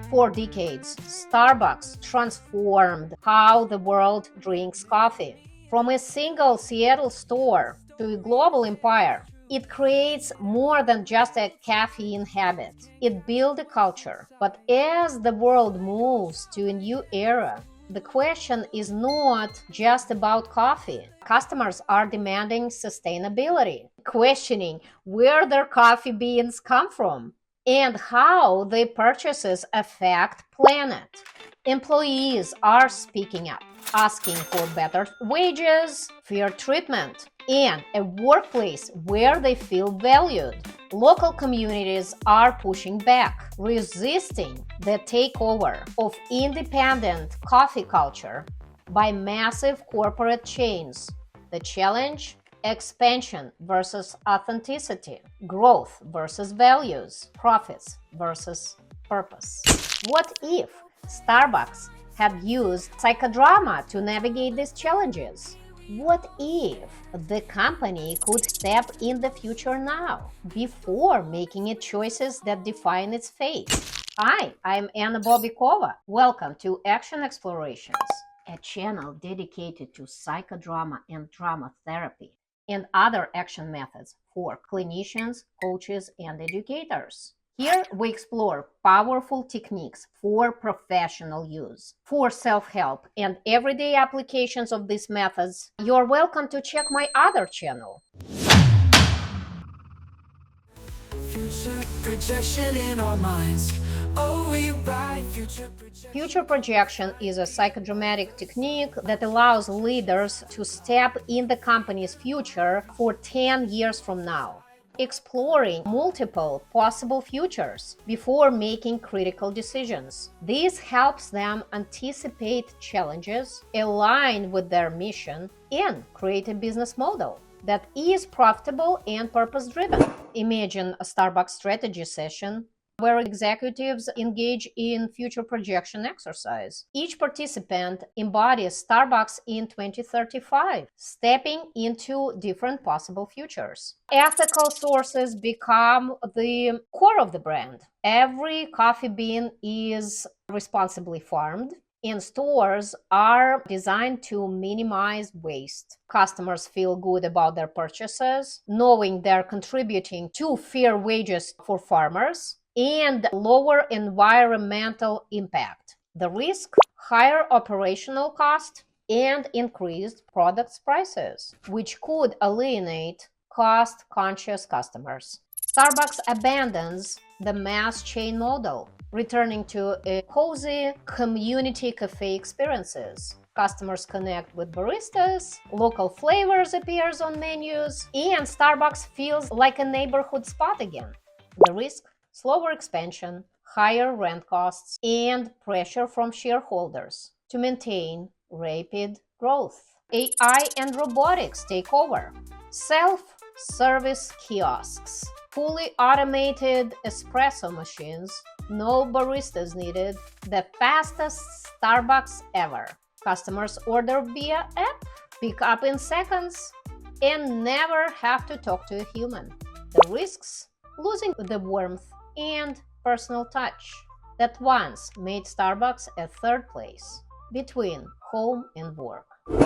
For decades, Starbucks transformed how the world drinks coffee. From a single Seattle store to a global empire, it creates more than just a caffeine habit. It builds a culture. But as the world moves to a new era, the question is not just about coffee. Customers are demanding sustainability, questioning where their coffee beans come from and how their purchases affect planet. Employees are speaking up, asking for better wages, fair treatment, and a workplace where they feel valued. Local communities are pushing back, resisting the takeover of independent coffee culture by massive corporate chains. The challenge: expansion versus authenticity, growth versus values, profits versus purpose. What if Starbucks had used psychodrama to navigate these challenges? What if the company could step in the future now, before making it choices that define its fate? Hi, I'm Anna Bobikova. Welcome to Action Explorations, a channel dedicated to psychodrama and drama therapy and other action methods for clinicians, coaches, and educators. Here we explore powerful techniques for professional use, for self-help, and everyday applications of these methods. You're welcome to check my other channel. Future projection in our minds. Oh, we ride future projection. Future projection is a psychodramatic technique that allows leaders to step in the company's future for 10 years from now, exploring multiple possible futures before making critical decisions. This helps them anticipate challenges, align with their mission, and create a business model that is profitable and purpose-driven. Imagine a Starbucks strategy session where executives engage in future projection exercise. Each participant embodies Starbucks in 2035, stepping into different possible futures. Ethical sources become the core of the brand. Every coffee bean is responsibly farmed, and stores are designed to minimize waste. Customers feel good about their purchases, knowing they're contributing to fair wages for farmers and lower environmental impact. The risk: higher operational cost and increased product prices, which could alienate cost-conscious customers. Starbucks abandons the mass chain model, returning to a cozy community cafe experiences. Customers connect with baristas, local flavors appears on menus, and Starbucks feels like a neighborhood spot again. The risk: slower expansion, higher rent costs, and pressure from shareholders to maintain rapid growth. AI and robotics take over. Self-service kiosks, fully automated espresso machines, no baristas needed, the fastest Starbucks ever. Customers order via app, pick up in seconds, and never have to talk to a human. The risks: losing the warmth and personal touch that once made Starbucks a third place between home and work.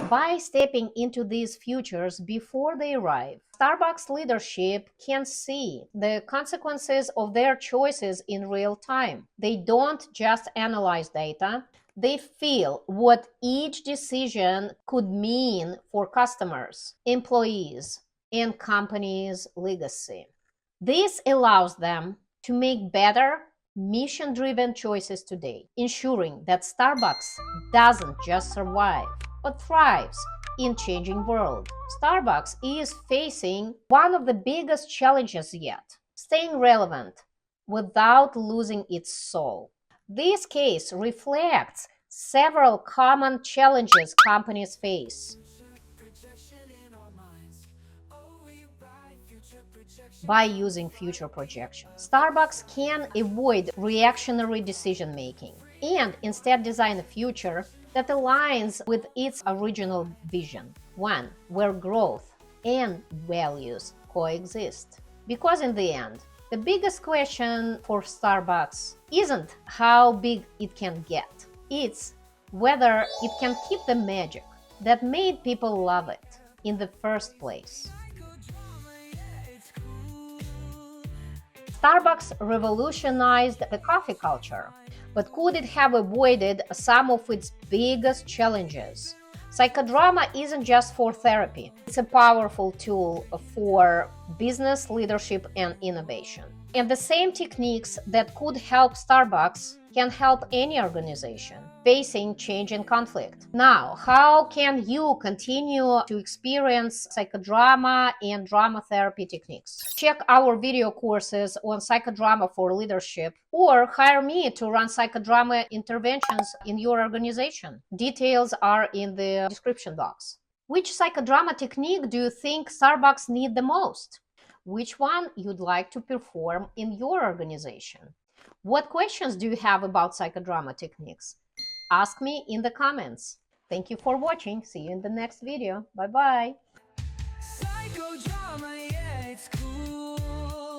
By stepping into these futures before they arrive, Starbucks leadership can see the consequences of their choices in real time. They don't just analyze data, they feel what each decision could mean for customers, employees, and company's legacy. This allows them to make better, mission-driven choices today, ensuring that Starbucks doesn't just survive, but thrives in changing world. Starbucks is facing one of the biggest challenges yet: staying relevant without losing its soul. This case reflects several common challenges companies face. By using future projection, Starbucks can avoid reactionary decision-making and instead design a future that aligns with its original vision, one where growth and values coexist. Because in the end, The biggest question for Starbucks isn't how big it can get. It's whether it can keep the magic that made people love it in the first place. Starbucks revolutionized the coffee culture, but could it have avoided some of its biggest challenges? Psychodrama isn't just for therapy. It's a powerful tool for business, leadership, and innovation. And the same techniques that could help Starbucks can help any organization facing change and conflict. Now, how can you continue to experience psychodrama and drama therapy techniques? Check our video courses on psychodrama for leadership, or hire me to run psychodrama interventions in your organization. Details are in the description box. Which psychodrama technique do you think Starbucks need the most? Which one you'd like to perform in your organization? What questions do you have about psychodrama techniques? Ask me in the comments. Thank you for watching. See you in the next video. Bye-bye. Psychodrama, yeah, it's cool.